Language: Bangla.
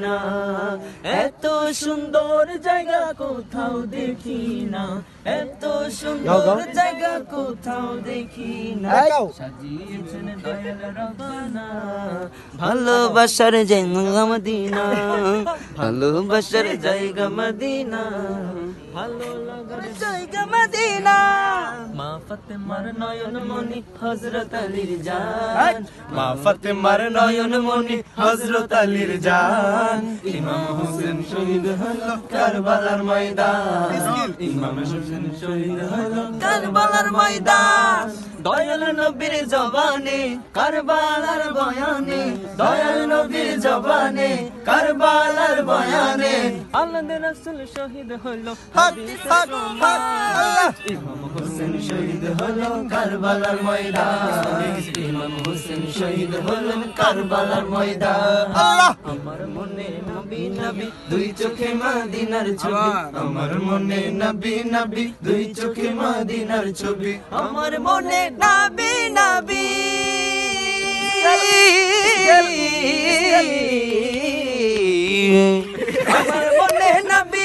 না, এত সুন্দর জায়গা কোথাও দেখি না, এত সুন্দর জায়গা কোথাও দেখি না, সাজিয়েছেন দয়াল রব্বানা, ভালোবাসার জায়গা মদিনা, ভালোবাসার জায়গা মদিনা, ভালো লাগার জায়গা মদিনা। মা ফাতেমার নয়ন মনি হযরত আলীর জান, মা ফাতেমার নয়ন মনি হযরত আলীর জান, ইমাম হোসেন শহীদ হলো কারবালার ময়দান, ইমাম হোসেন শহীদ হলো কারবালার ময়দান। দয়াল নবীর জবানে কারবালার বয়ানে, দয়াল নবীর জবানে কারবালার বয়ানে, আল্লাহর রাসূল শহীদ হলো ইমাম হোসেন শহীদ হলো কারবালার ময়দান, ইমাম হোসেন শহীদ হলেন কারবালার ময়দান। আমার মনে নবী নবী দুই চোখে মদিনার ছবি, আমার মনে নবী নবী দুই চোখে মদিনার ছবি, আমার মনে নবী নবী